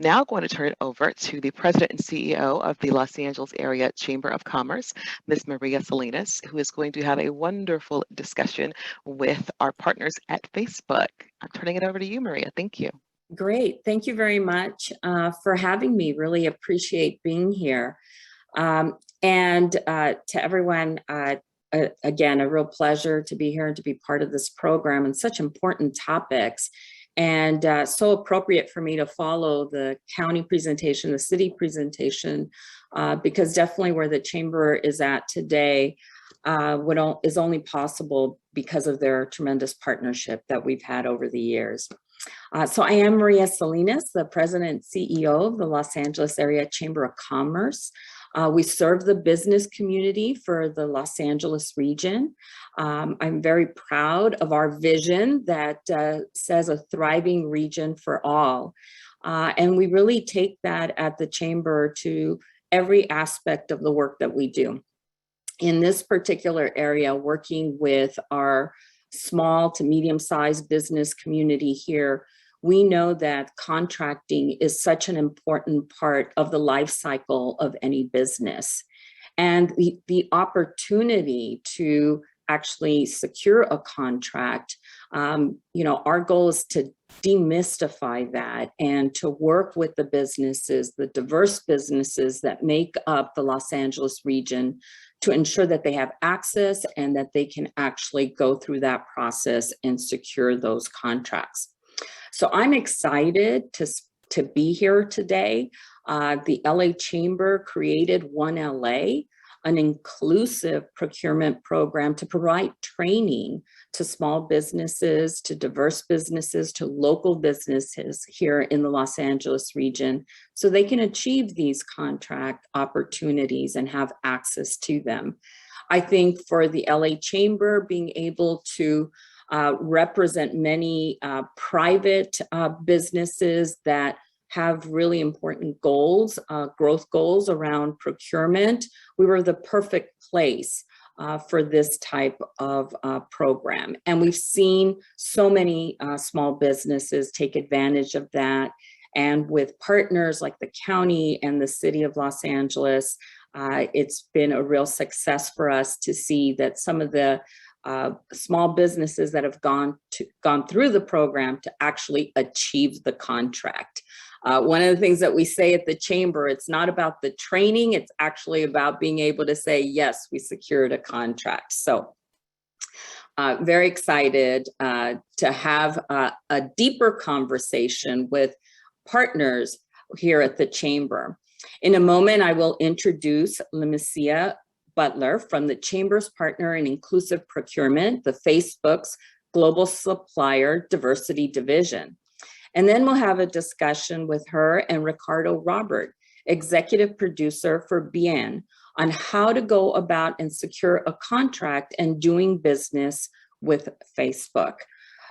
Now going to turn it over to the President and CEO of the Los Angeles Area Chamber of Commerce, Ms. Maria Salinas, who is going to have a wonderful discussion with our partners at Facebook. I'm turning it over to you, Maria. Thank you. Great. Thank you very much for having me. Really appreciate being here. And to everyone, again, a real pleasure to be here and to be part of this program and such important topics. And so appropriate for me to follow the county presentation, the city presentation, because definitely where the chamber is at today is only possible because of their tremendous partnership that we've had over the years. So I am Maria Salinas, the President and CEO of the Los Angeles Area Chamber of Commerce. We serve the business community for the Los Angeles region. I'm very proud of our vision that says a thriving region for all. And we really take that at the chamber to every aspect of the work that we do. In this particular area, working with our small to medium-sized business community here, we know that contracting is such an important part of the life cycle of any business. And the opportunity to actually secure a contract, our goal is to demystify that and to work with the businesses, the diverse businesses that make up the Los Angeles region, to ensure that they have access and that they can actually go through that process and secure those contracts. So I'm excited to be here today. The LA Chamber created One LA, an inclusive procurement program to provide training to small businesses, to diverse businesses, to local businesses here in the Los Angeles region, so they can achieve these contract opportunities and have access to them. I think for the LA Chamber, being able to represent many private businesses that have really important goals, growth goals around procurement, we were the perfect place for this type of program. And we've seen so many small businesses take advantage of that. And with partners like the county and the city of Los Angeles, it's been a real success for us to see that some of the small businesses that have gone through the program to actually achieve the contract. One of the things that we say at the chamber, it's not about the training, it's actually about being able to say, yes, we secured a contract. So very excited to have a deeper conversation with partners here at the chamber. In a moment, I will introduce Lemesia Butler from the Chamber's Partner in Inclusive Procurement, the Facebook's Global Supplier Diversity Division. And then we'll have a discussion with her and Ricardo Roberts, executive producer for Bien, on how to go about and secure a contract and doing business with Facebook.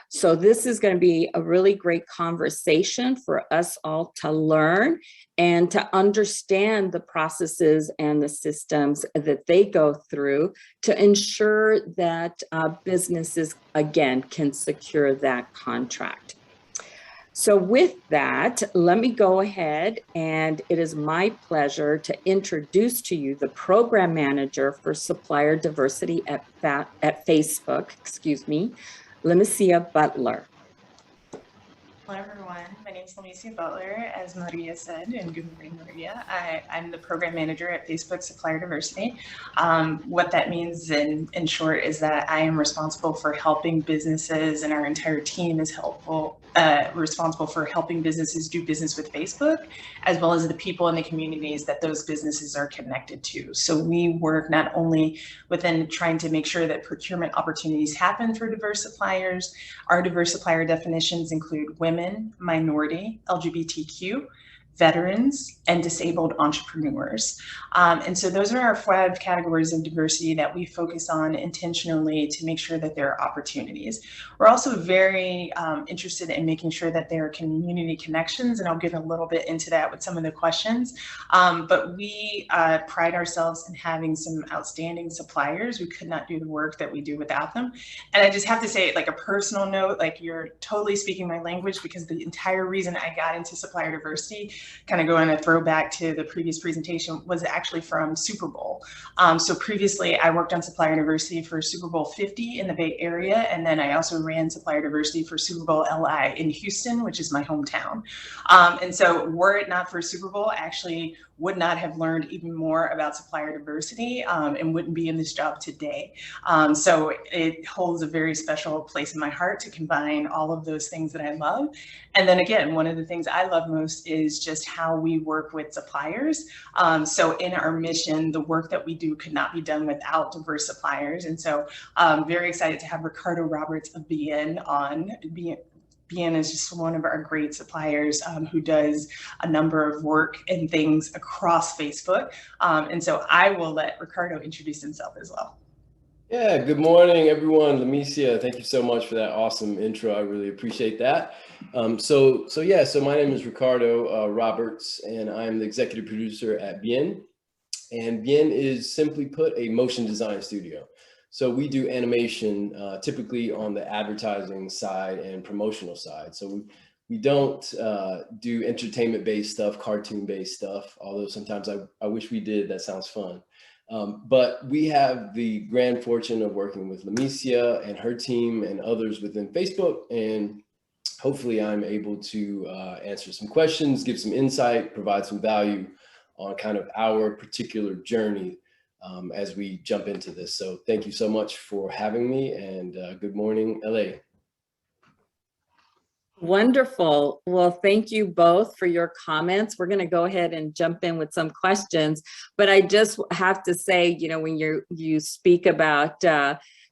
So this is going to be a really great conversation for us all to learn and to understand the processes and the systems that they go through to ensure that businesses, again, can secure that contract. So with that, let me go ahead, and it is my pleasure to introduce to you the program manager for supplier diversity at Facebook, Lemesia Butler. Hello, everyone. My name is Lemesia Butler, as Maria said, and good morning, Maria. I'm the program manager at Facebook Supplier Diversity. What that means in short is that I am responsible for helping businesses, and our entire team is responsible for helping businesses do business with Facebook, as well as the people in the communities that those businesses are connected to. So we work not only within trying to make sure that procurement opportunities happen for diverse suppliers. Our diverse supplier definitions include women, minority, LGBTQ, veterans, and disabled entrepreneurs. And so those are our 5 categories of diversity that we focus on intentionally to make sure that there are opportunities. We're also very interested in making sure that there are community connections, and I'll get a little bit into that with some of the questions. But we pride ourselves in having some outstanding suppliers. We could not do the work that we do without them. And I just have to say, like, a personal note, like, you're totally speaking my language, because the entire reason I got into supplier diversity, kind of going a throwback to the previous presentation, was actually from Super Bowl. So previously I worked on supplier diversity for Super Bowl 50 in the Bay Area, and then I also ran supplier diversity for Super Bowl LI in Houston, which is my hometown. And so were it not for Super Bowl, I actually would not have learned even more about supplier diversity and wouldn't be in this job today. So it holds a very special place in my heart to combine all of those things that I love. And then again, one of the things I love most is just how we work with suppliers. So in our mission, the work that we do could not be done without diverse suppliers. And so I'm very excited to have Ricardo Roberts of BN on. BN is just one of our great suppliers who does a number of work and things across Facebook. And so I will let Ricardo introduce himself as well. Yeah, good morning, everyone. Lamicia, thank you so much for that awesome intro. I really appreciate that. So my name is Ricardo Roberts, and I'm the executive producer at Bien. And Bien is, simply put, a motion design studio. So we do animation typically on the advertising side and promotional side. So we don't do entertainment-based stuff, cartoon-based stuff, although sometimes I wish we did. That sounds fun. But we have the grand fortune of working with Lamicia and her team and others within Facebook. And hopefully I'm able to answer some questions, give some insight, provide some value on kind of our particular journey as we jump into this. So thank you so much for having me, and good morning, LA. Wonderful. Well, thank you both for your comments. We're going to go ahead and jump in with some questions, but I just have to say, you know, when you speak about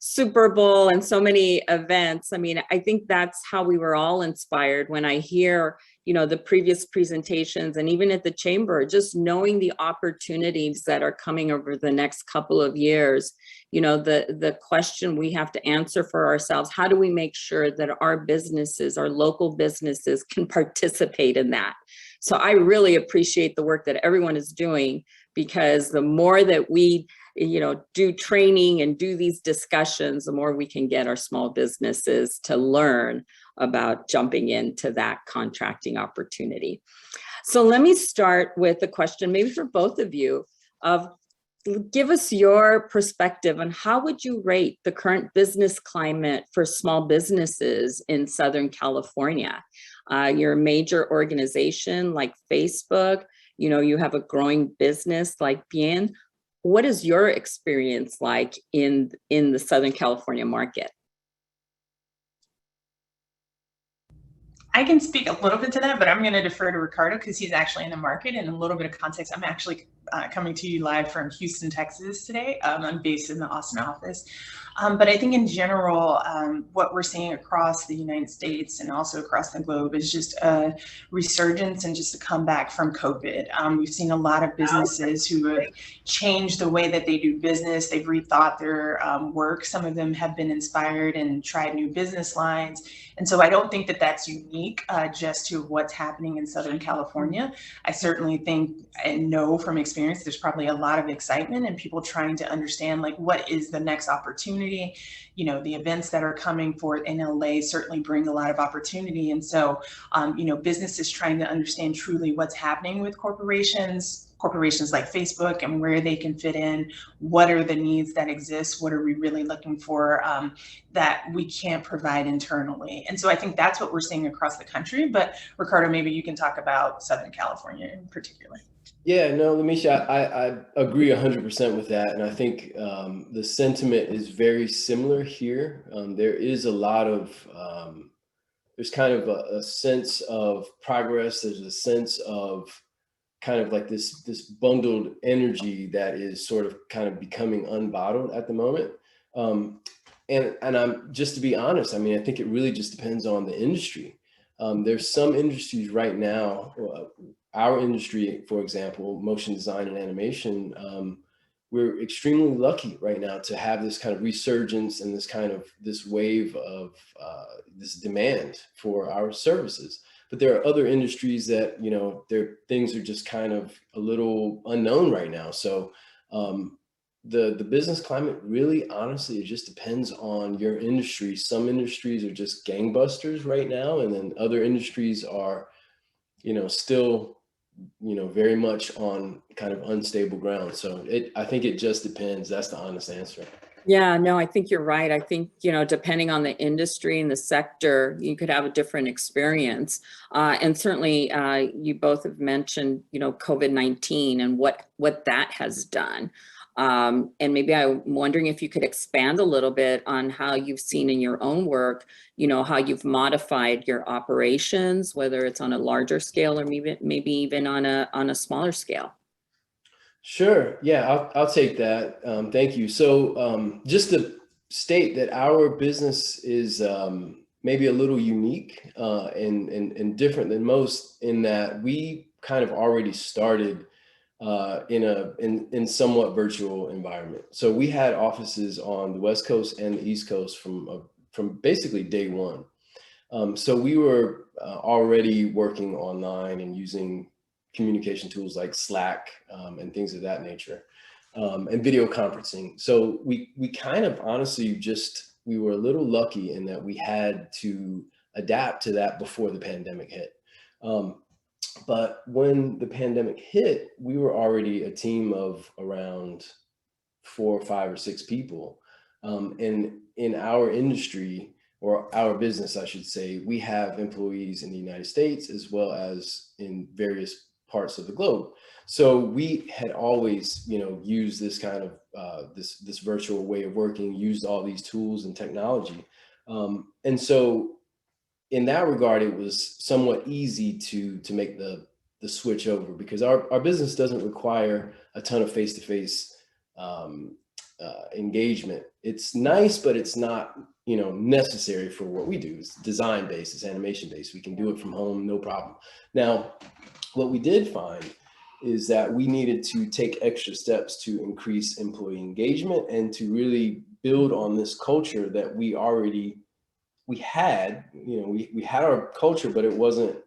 Super Bowl and so many events, I mean, I think that's how we were all inspired when I hear, you know, the previous presentations, and even at the chamber, just knowing the opportunities that are coming over the next couple of years. You know, the question we have to answer for ourselves: how do we make sure that our businesses, our local businesses, can participate in that? So I really appreciate the work that everyone is doing, because the more that we, you know, do training and do these discussions, the more we can get our small businesses to learn about jumping into that contracting opportunity. So let me start with a question, maybe for both of you, of give us your perspective on how would you rate the current business climate for small businesses in Southern California? You're a major organization like Facebook, you know, you have a growing business like Bien. What is your experience like in the Southern California market? I can speak a little bit to that, but I'm going to defer to Ricardo because he's actually in the market. And a little bit of context, I'm actually coming to you live from Houston, Texas today. I'm based in the Austin office. But I think in general, what we're seeing across the United States and also across the globe is just a resurgence and just a comeback from COVID. We've seen a lot of businesses who have changed the way that they do business. They've rethought their work. Some of them have been inspired and tried new business lines. And so I don't think that that's unique just to what's happening in Southern California. I certainly think and know from experience there's probably a lot of excitement and people trying to understand, like, what is the next opportunity. You know, the events that are coming forth in LA certainly bring a lot of opportunity. And so, you know, businesses trying to understand truly what's happening with corporations like Facebook and where they can fit in. What are the needs that exist? What are we really looking for that we can't provide internally? And so I think that's what we're seeing across the country. But Ricardo, maybe you can talk about Southern California in particular. Yeah, no, Lamisha, I agree 100% with that. And I think the sentiment is very similar here. There is a lot of, there's kind of a sense of progress. There's a sense of kind of like this bundled energy that is sort of kind of becoming unbottled at the moment. And I'm just, to be honest, I mean, I think it really just depends on the industry. There's some industries right now our industry, for example, motion design and animation, we're extremely lucky right now to have this kind of resurgence and this wave of this demand for our services. But there are other industries that, their things are just kind of a little unknown right now. So the business climate really, honestly, it just depends on your industry. Some industries are just gangbusters right now, and then other industries are, still, very much on kind of unstable ground. So I think it just depends. That's the honest answer. Yeah, no, I think you're right. I think, depending on the industry and the sector, you could have a different experience. And certainly you both have mentioned, COVID-19 and what that has done. And maybe I'm wondering if you could expand a little bit on how you've seen in your own work, how you've modified your operations, whether it's on a larger scale or maybe even on a smaller scale. Sure. Yeah, I'll take that. Thank you. So just to state that our business is maybe a little unique and different than most, in that we kind of already started in somewhat virtual environment. So we had offices on the West Coast and the East Coast from basically day one. So we were already working online and using communication tools like Slack and things of that nature, and video conferencing. So we kind of honestly we were a little lucky in that we had to adapt to that before the pandemic hit. But when the pandemic hit, we were already a team of around 4 or 5 or 6 people. And in our industry, or our business, I should say, we have employees in the United States as well as in various parts of the globe. So we had always, used this kind of this virtual way of working, used all these tools and technology. And so in that regard, it was somewhat easy to make the switch over, because our business doesn't require a ton of face-to-face engagement. It's nice, but it's not, necessary for what we do. It's design based, it's animation based. We can do it from home, no problem. Now, what we did find is that we needed to take extra steps to increase employee engagement and to really build on this culture that we had. We had our culture, but it wasn't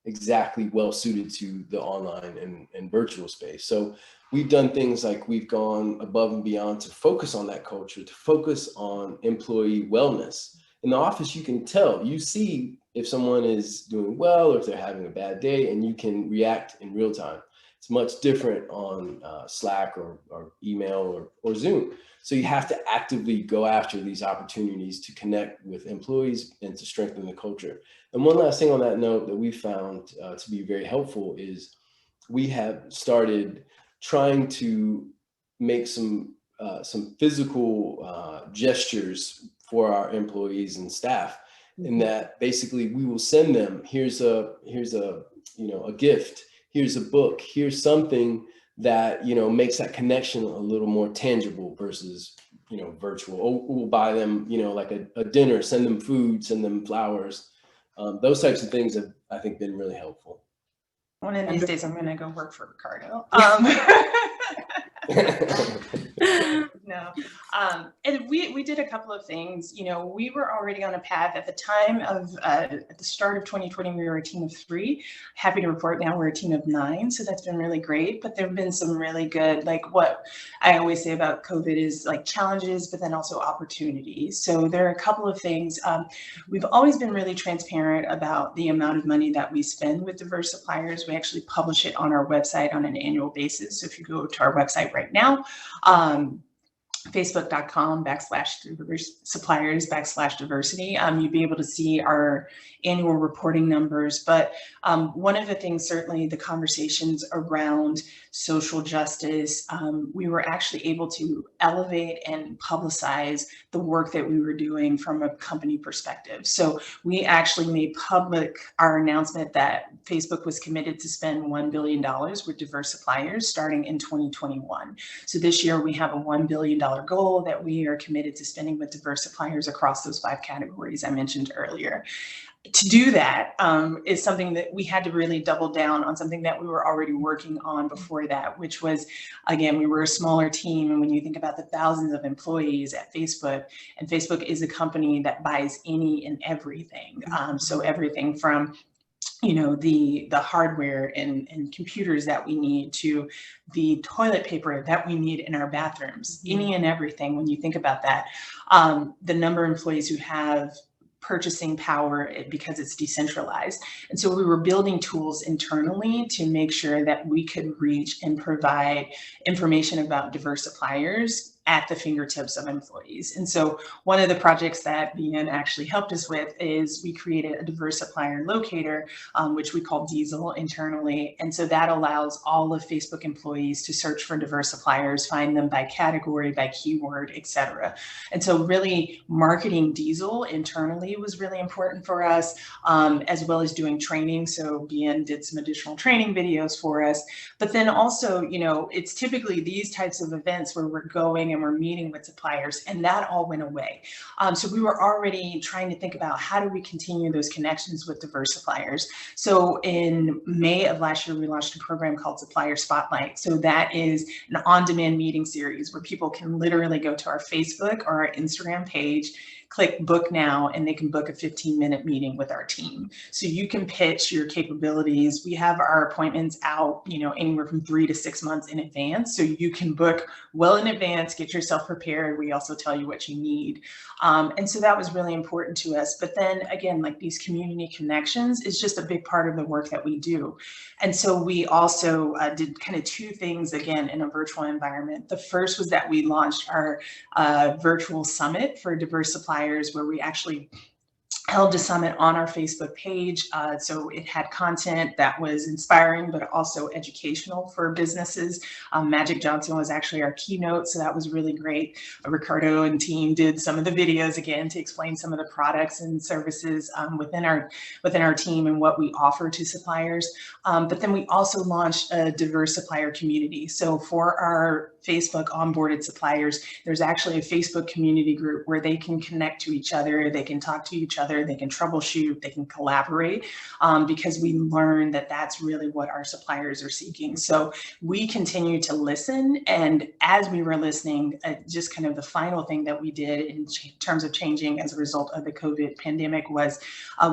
exactly well suited to the online and virtual space. So we've done things like we've gone above and beyond to focus on that culture, to focus on employee wellness. In the office, you can tell, you see if someone is doing well or if they're having a bad day, and you can react in real time. It's much different on Slack or email or Zoom. So you have to actively go after these opportunities to connect with employees and to strengthen the culture. And one last thing on that note that we found to be very helpful is we have started trying to make some physical gestures for our employees and staff, in that basically we will send them, here's a gift, here's a book, here's something that makes that connection a little more tangible versus virtual. Or we'll buy them like a dinner, send them food, send them flowers. Those types of things have, I think, been really helpful. One of these days I'm gonna go work for Ricardo. No. And we did a couple of things. We were already on a path at the time of at the start of 2020. We were a team of 3. Happy to report now we're a team of 9. So that's been really great. But there have been some really good, like what I always say about COVID is like challenges, but then also opportunities. So there are a couple of things. We've always been really transparent about the amount of money that we spend with diverse suppliers. We actually publish it on our website on an annual basis. So if you go to our website right now, facebook.com/suppliers/diversity. You'd be able to see our annual reporting numbers. But one of the things, certainly the conversations around social justice, we were actually able to elevate and publicize the work that we were doing from a company perspective. So we actually made public our announcement that Facebook was committed to spend $1 billion with diverse suppliers starting in 2021. So this year we have a $1 billion goal that we are committed to spending with diverse suppliers across those 5 categories I mentioned earlier. to do that is something that we had to really double down on, something that we were already working on before that, which was, again, we were a smaller team. And when you think about the thousands of employees at Facebook, and Facebook is a company that buys any and everything. So everything from the hardware and computers that we need to the toilet paper that we need in our bathrooms, any and everything. When you think about that, the number of employees who have purchasing power because it's decentralized. And so we were building tools internally to make sure that we could reach and provide information about diverse suppliers at the fingertips of employees. And so one of the projects that BN actually helped us with is we created a diverse supplier locator, which we call Diesel internally. And so that allows all of Facebook employees to search for diverse suppliers, find them by category, by keyword, et cetera. And so really marketing Diesel internally was really important for us, as well as doing training. So BN did some additional training videos for us. But then also, it's typically these types of events where we're going and we're meeting with suppliers, and that all went away. So we were already trying to think about how do we continue those connections with diverse suppliers. So in May of last year, we launched a program called Supplier Spotlight. So that is an on-demand meeting series where people can literally go to our Facebook or our Instagram page, click book now, and they can book a 15-minute meeting with our team. So you can pitch your capabilities. We have our appointments out, anywhere from 3 to 6 months in advance. So you can book well in advance, get yourself prepared. We also tell you what you need. And so that was really important to us. But then again, like these community connections is just a big part of the work that we do. And so we also did kind of two things, again, in a virtual environment. The first was that we launched our virtual summit for diverse suppliers, where we actually held a summit on our Facebook page. So it had content that was inspiring, but also educational for businesses. Magic Johnson was actually our keynote, so that was really great. Ricardo and team did some of the videos again to explain some of the products and services within our team and what we offer to suppliers. But then we also launched a diverse supplier community. So for our Facebook onboarded suppliers, there's actually a Facebook community group where they can connect to each other, they can talk to each other, they can troubleshoot, they can collaborate, because we learned that that's really what our suppliers are seeking. So we continue to listen, and as we were listening, just kind of the final thing that we did in terms of changing as a result of the COVID pandemic was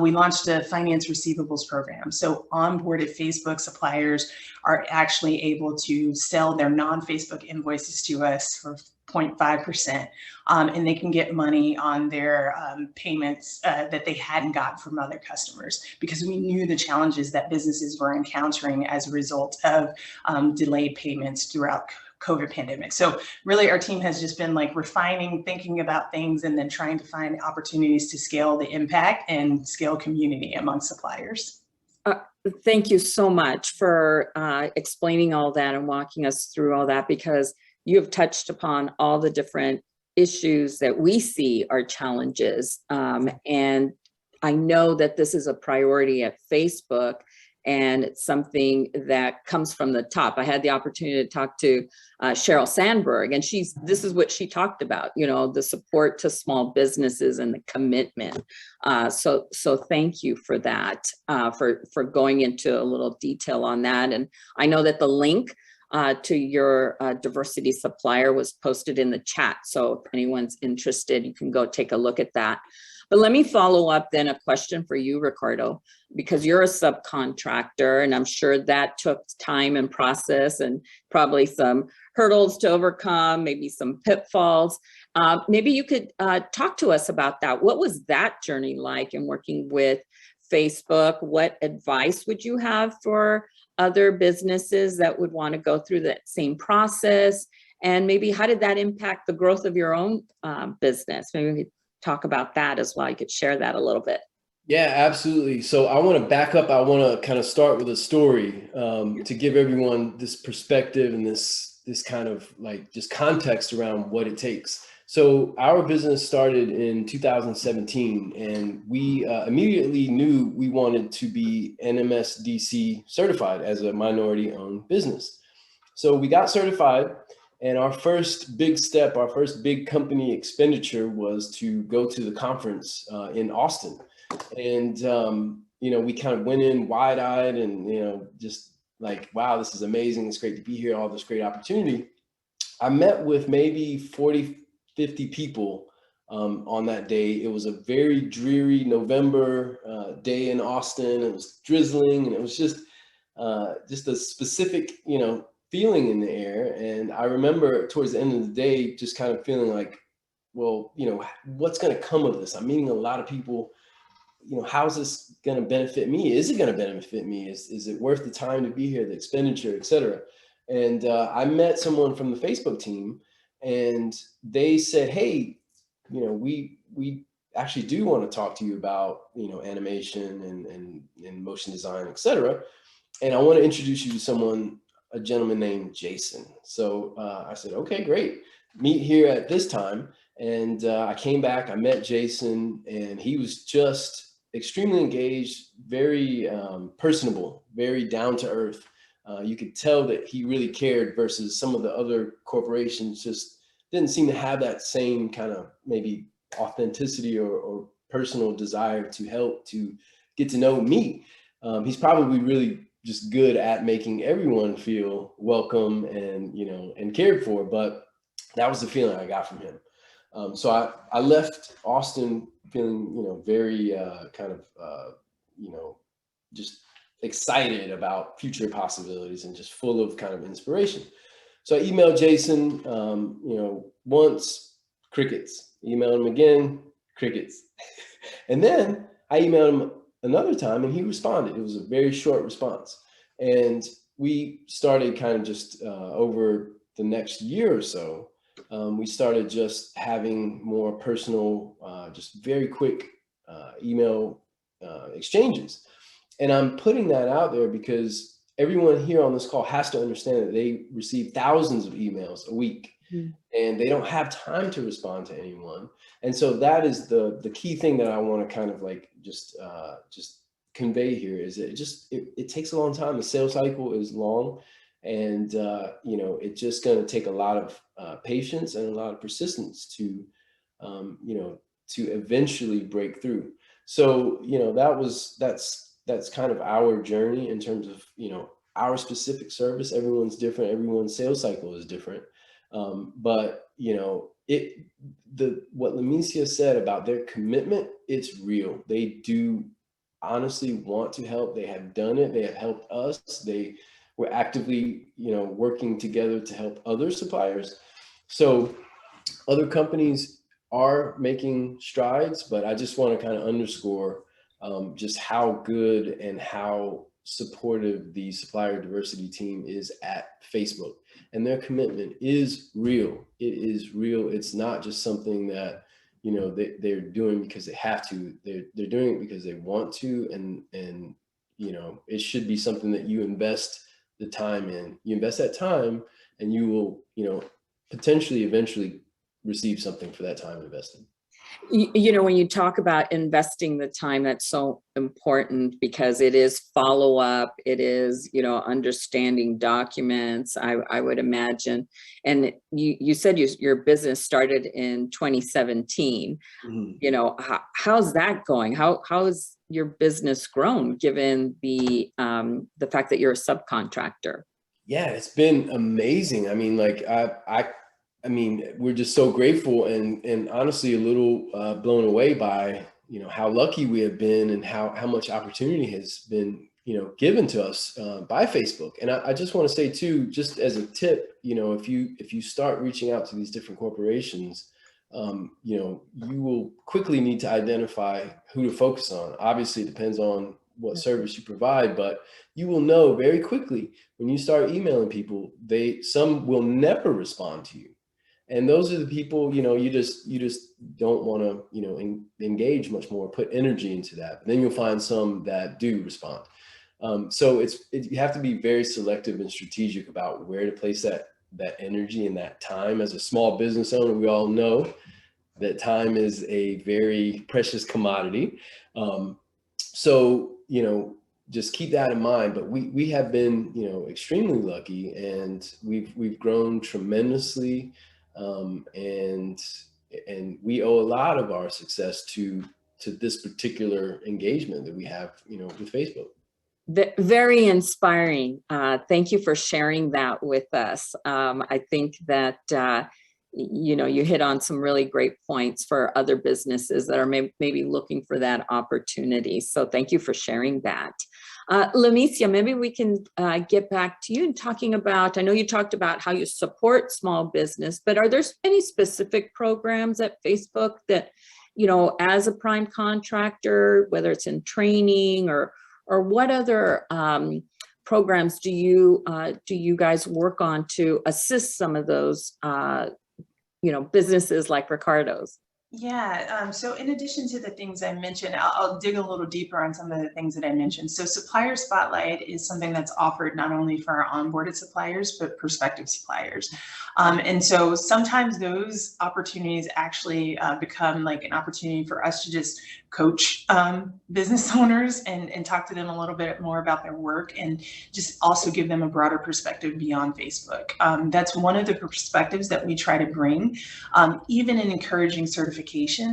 we launched a finance receivables program. So onboarded Facebook suppliers are actually able to sell their non-Facebook invoices to us for 0.5%, and they can get money on their payments that they hadn't gotten from other customers, because we knew the challenges that businesses were encountering as a result of delayed payments throughout COVID pandemic. So really our team has just been like refining, thinking about things, and then trying to find opportunities to scale the impact and scale community among suppliers. Thank you so much for explaining all that and walking us through all that, because you have touched upon all the different issues that we see are challenges. And I know that this is a priority at Facebook, and it's something that comes from the top. I had the opportunity to talk to Sheryl Sandberg, and this is what she talked about, the support to small businesses and the commitment. So thank you for that, for going into a little detail on that. And I know that the link to your diversity supplier was posted in the chat. So if anyone's interested, you can go take a look at that. But let me follow up then a question for you, Ricardo, because you're a subcontractor, and I'm sure that took time and process and probably some hurdles to overcome, maybe some pitfalls. Maybe you could talk to us about that. What was that journey like in working with Facebook? What advice would you have for other businesses that would want to go through that same process? And maybe how did that impact the growth of your own business? Maybe we could talk about that as well. You could share that a little bit. Yeah, absolutely. So I want to back up. I want to kind of start with a story to give everyone this perspective and this kind of like just context around what it takes. So our business started in 2017, and we immediately knew we wanted to be NMSDC certified as a minority-owned business. So we got certified, and our first big step, our first big company expenditure was to go to the conference in Austin. And, we kind of went in wide-eyed and, just like, wow, this is amazing. It's great to be here. All this great opportunity. I met with maybe 40, 50 people on that day. It was a very dreary November day in Austin. It was drizzling, and it was just a specific, feeling in the air. And I remember towards the end of the day, just kind of feeling like, well, what's going to come of this? I'm meeting a lot of people. How's this going to benefit me? Is it going to benefit me? Is it worth the time to be here, the expenditure, et cetera? And I met someone from the Facebook team, and they said, hey, we actually do want to talk to you about, animation and motion design, et cetera. And I want to introduce you to a gentleman named Jason. So I said, okay, great. Meet here at this time. And I came back, I met Jason, and he was just extremely engaged, very personable, very down to earth. You could tell that he really cared versus some of the other corporations just didn't seem to have that same kind of maybe authenticity or personal desire to help, to get to know me. He's probably really just good at making everyone feel welcome and cared for, but that was the feeling I got from him. So I left Austin feeling, very just excited about future possibilities and just full of kind of inspiration. So I emailed Jason, once, crickets. Emailed him again, crickets. And then I emailed him another time, and he responded. It was a very short response. And we started kind of just over the next year or so, we started just having more personal, just very quick email exchanges. And I'm putting that out there because everyone here on this call has to understand that they receive thousands of emails a week, and they don't have time to respond to anyone. And so that is the key thing that I want to kind of like just convey here, is that it takes a long time. The sales cycle is long, and it's just going to take a lot of patience and a lot of persistence to eventually break through. So that's kind of our journey in terms of our specific service. Everyone's different. Everyone's sales cycle is different. But what Lamicia said about their commitment, it's real. They do honestly want to help. They have done it. They have helped us. We're actively, working together to help other suppliers. So other companies are making strides, but I just want to kind of underscore just how good and how supportive the supplier diversity team is at Facebook. And their commitment is real. It is real. It's not just something that, they're doing because they have to. They're doing it because they want to. And it should be something that you invest the time in. You invest that time, and you will, potentially eventually receive something for that time invested. When you talk about investing the time, that's so important because it is follow up. It is, understanding documents, I would imagine. And you said your business started in 2017. Mm-hmm. How's that going? How is your business grown given the fact that you're a subcontractor? Yeah, it's been amazing. I mean, like I mean, we're just so grateful and honestly a little blown away by, how lucky we have been and how much opportunity has been, given to us by Facebook. And I just want to say too, just as a tip, if you start reaching out to these different corporations, you will quickly need to identify who to focus on. Obviously, it depends on what service you provide, but you will know very quickly when you start emailing people, some will never respond to you. And those are the people, you just don't want to, engage much more, put energy into that. But then you'll find some that do respond. So you have to be very selective and strategic about where to place that energy and that time. As a small business owner, we all know that time is a very precious commodity. So, just keep that in mind. But we have been, extremely lucky, and we've grown tremendously. And we owe a lot of our success to to this particular engagement that we have, with Facebook. Very inspiring. Thank you for sharing that with us. I think that, you hit on some really great points for other businesses that are maybe looking for that opportunity. So thank you for sharing that. Lamicia, maybe we can get back to you and talking about, I know you talked about how you support small business, but are there any specific programs at Facebook that, as a prime contractor, whether it's in training or what other programs do you guys work on to assist some of those businesses like Ricardo's? Yeah, so in addition to the things I mentioned, I'll dig a little deeper on some of the things that I mentioned. So Supplier Spotlight is something that's offered not only for our onboarded suppliers, but prospective suppliers. And so sometimes those opportunities actually become like an opportunity for us to just coach business owners and talk to them a little bit more about their work and just also give them a broader perspective beyond Facebook. That's one of the perspectives that we try to bring. Even in encouraging certification,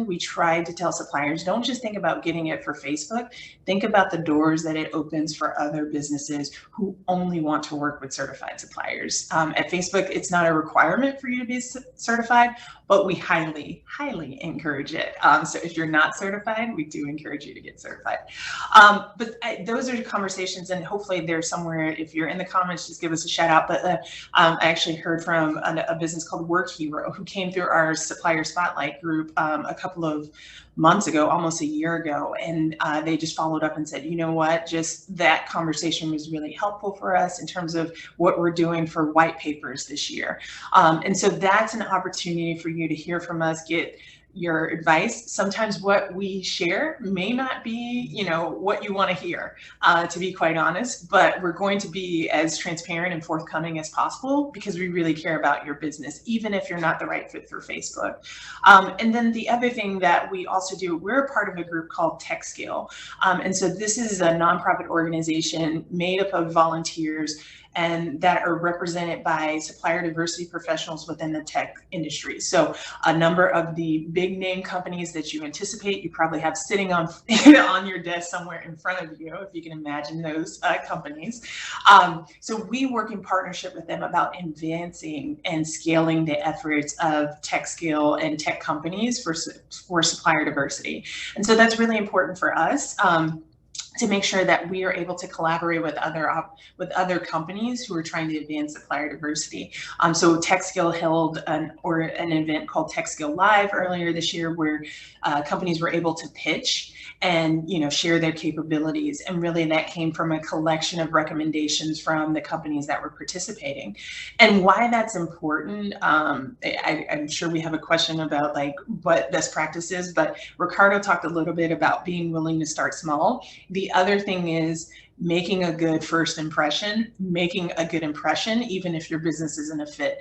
we try to tell suppliers, don't just think about getting it for Facebook, think about the doors that it opens for other businesses who only want to work with certified suppliers. At Facebook, it's not a requirement for you to be certified, but we highly, highly encourage it. So if you're not certified, we do encourage you to get certified. Those are conversations, and hopefully they're somewhere. If you're in the comments, just give us a shout out. But I actually heard from a business called Work Hero who came through our Supplier Spotlight group a couple of months ago, almost a year ago, and they just followed up and said, you know what, just that conversation was really helpful for us in terms of what we're doing for white papers this year. And so that's an opportunity for you to hear from us, get your advice. Sometimes what we share may not be, what you want to hear, to be quite honest, but we're going to be as transparent and forthcoming as possible because we really care about your business, even if you're not the right fit for Facebook. And then the other thing that we also do, we're a part of a group called TechScale. And so this is a nonprofit organization made up of volunteers and that are represented by supplier diversity professionals within the tech industry. So a number of the big name companies that you anticipate you probably have sitting on on your desk somewhere in front of you, if you can imagine those companies. So we work in partnership with them about advancing and scaling the efforts of TechScale and tech companies for supplier diversity. And so that's really important for us. To make sure that we are able to collaborate with other companies who are trying to advance supplier diversity. So TechScale held an event called TechScale Live earlier this year, where companies were able to pitch and share their capabilities, and really that came from a collection of recommendations from the companies that were participating. And why that's important, I'm sure we have a question about like what best practice is, but Ricardo talked a little bit about being willing to start small. The other thing is making a good first impression, making a good impression, even if your business isn't a fit.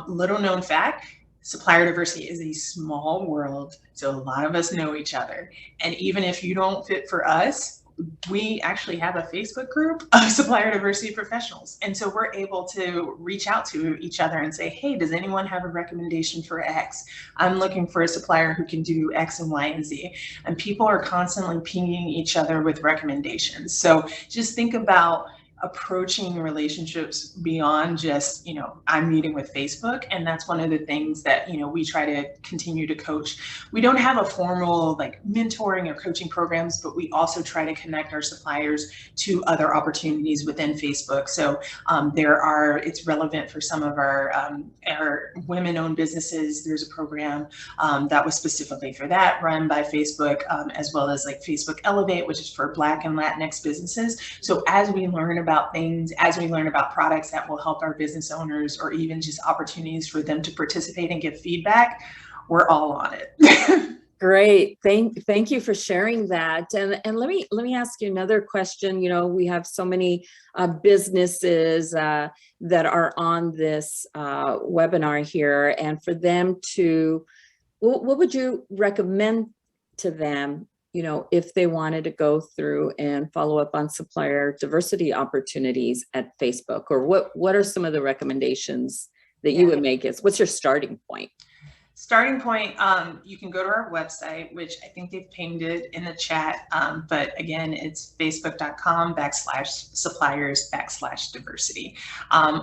Little known fact, supplier diversity is a small world, so a lot of us know each other. And even if you don't fit for us, we actually have a Facebook group of supplier diversity professionals. And so we're able to reach out to each other and say, hey, does anyone have a recommendation for X? I'm looking for a supplier who can do X and Y and Z. And people are constantly pinging each other with recommendations. So just think about approaching relationships beyond just, I'm meeting with Facebook. And that's one of the things that, we try to continue to coach. We don't have a formal like mentoring or coaching programs, but we also try to connect our suppliers to other opportunities within Facebook. So it's relevant for some of our women-owned businesses. There's a program that was specifically for that, run by Facebook, as well as like Facebook Elevate, which is for Black and Latinx businesses. So as we learn about things, as we learn about products that will help our business owners, or even just opportunities for them to participate and give feedback, we're all on it. Great. Thank you for sharing that. And let me ask you another question. We have so many businesses that are on this webinar here, and for them to, what would you recommend to them, if they wanted to go through and follow up on supplier diversity opportunities at Facebook? Or what are some of the recommendations that you would make? What's your starting point? Starting point, you can go to our website, which I think they've pinged it in the chat. But again, it's facebook.com/suppliers/diversity.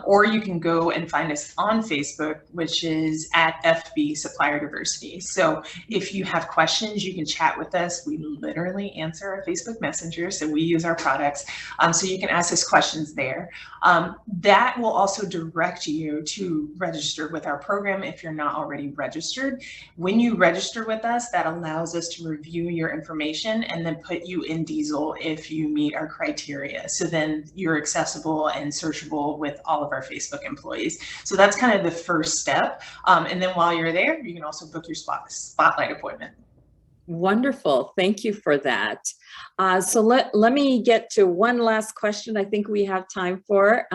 Or you can go and find us on Facebook, which is at FB Supplier Diversity. So if you have questions, you can chat with us. We literally answer our Facebook Messenger, so we use our products. So you can ask us questions there. That will also direct you to register with our program if you're not already registered. When you register with us, that allows us to review your information and then put you in Diesel if you meet our criteria. So then you're accessible and searchable with all of our Facebook employees. So that's kind of the first step. And then while you're there, you can also book your spotlight appointment. Wonderful. Thank you for that. So let me get to one last question I think we have time for.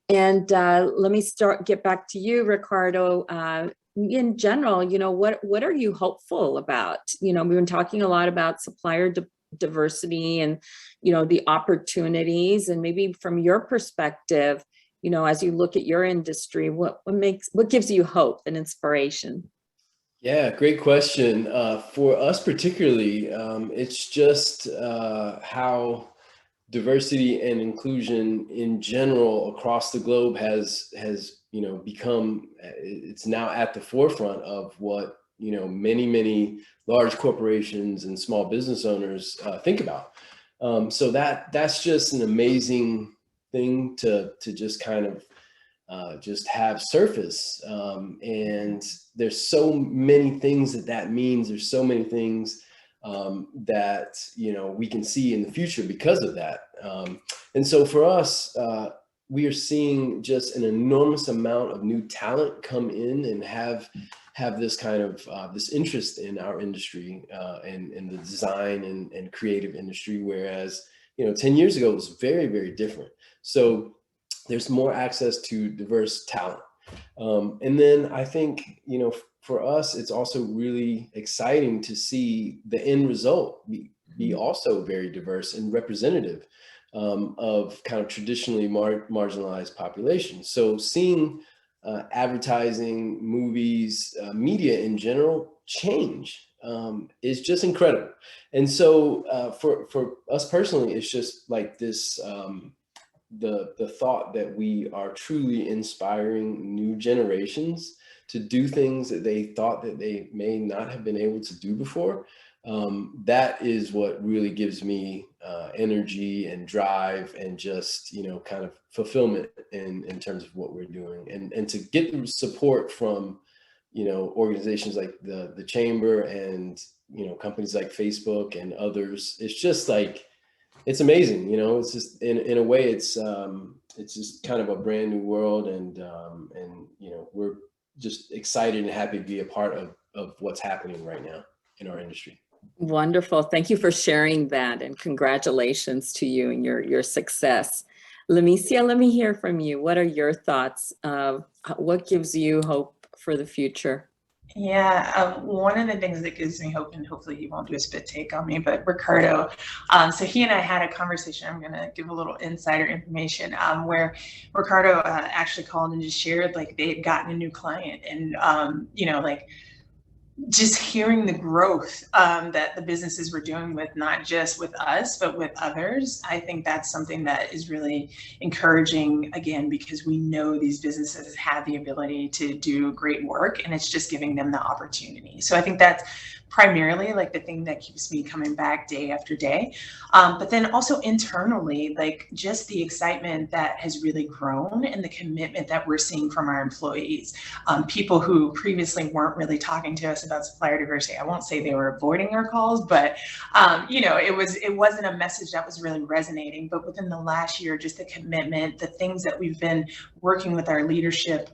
And let me get back to you, Ricardo. In general, what are you hopeful about? We've been talking a lot about supplier diversity and, the opportunities, and maybe from your perspective, as you look at your industry, what gives you hope and inspiration? Yeah, great question. For us particularly, it's just how diversity and inclusion in general across the globe has become, it's now at the forefront of what many large corporations and small business owners think about. So that's just an amazing thing to just kind of just have surface. And there's so many things that means. There's so many things that we can see in the future because of that. And so for us, we are seeing just an enormous amount of new talent come in and have this kind of this interest in our industry and in the design and creative industry, whereas 10 years ago it was very, very different. So there's more access to diverse talent. And then I think, for us, it's also really exciting to see the end result be also very diverse and representative of kind of traditionally marginalized populations. So seeing advertising, movies, media in general change is just incredible. And so for us personally, it's just like this, the thought that we are truly inspiring new generations to do things that they thought that they may not have been able to do before. That is what really gives me energy and drive and just, kind of fulfillment in terms of what we're doing. And to get the support from, organizations like the Chamber and, companies like Facebook and others, it's just like, it's amazing. It's just in a way, it's just kind of a brand new world. And we're just excited and happy to be a part of what's happening right now in our industry. Wonderful. Thank you for sharing that, and congratulations to you and your success. Lamicia, let me hear from you. What are your thoughts? What gives you hope for the future? Yeah, one of the things that gives me hope, and hopefully he won't do a spit take on me, but Ricardo, so he and I had a conversation. I'm going to give a little insider information where Ricardo actually called and just shared like they had gotten a new client, and just hearing the growth that the businesses were doing with not just with us, but with others. I think that's something that is really encouraging, again, because we know these businesses have the ability to do great work, and it's just giving them the opportunity. So I think that's primarily like the thing that keeps me coming back day after day. But then also internally, like just the excitement that has really grown and the commitment that we're seeing from our employees. People who previously weren't really talking to us about supplier diversity. I won't say they were avoiding our calls, but it wasn't a message that was really resonating. But within the last year, just the commitment, the things that we've been working with our leadership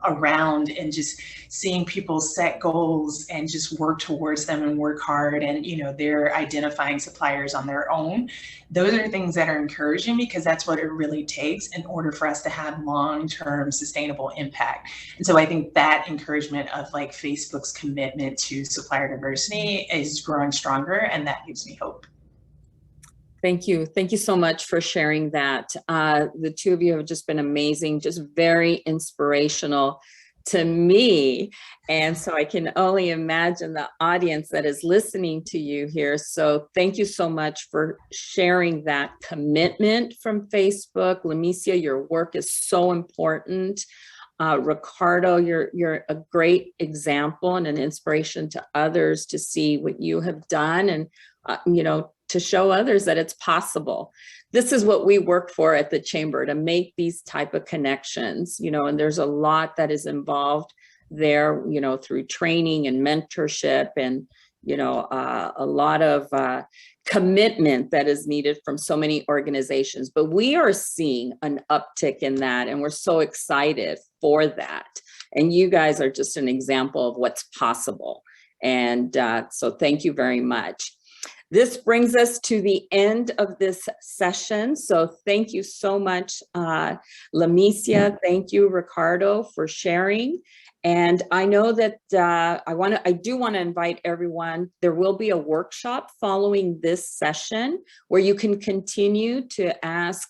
around, and just seeing people set goals and just work towards them and work hard, and they're identifying suppliers on their own. Those are things that are encouraging, because that's what it really takes in order for us to have long-term sustainable impact. And so I think that encouragement of like Facebook's commitment to supplier diversity is growing stronger, and that gives me hope. Thank you. Thank you so much for sharing that. The two of you have just been amazing, just very inspirational to me. And so I can only imagine the audience that is listening to you here. So thank you so much for sharing that commitment from Facebook. Lamicia, your work is so important. Ricardo, you're a great example and an inspiration to others to see what you have done and, to show others that it's possible. This is what we work for at the Chamber, to make these type of connections, and there's a lot that is involved there, through training and mentorship and, a lot of commitment that is needed from so many organizations. But we are seeing an uptick in that, and we're so excited for that. And you guys are just an example of what's possible. And so thank you very much. This brings us to the end of this session. So thank you so much, Lamicia. Thank you, Ricardo, for sharing. And I know that I do want to invite everyone. There will be a workshop following this session where you can continue to ask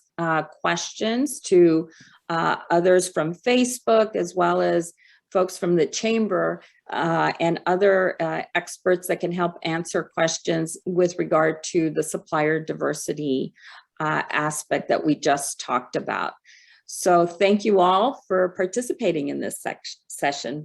questions to others from Facebook, as well as folks from the Chamber and other experts that can help answer questions with regard to the supplier diversity aspect that we just talked about. So thank you all for participating in this session.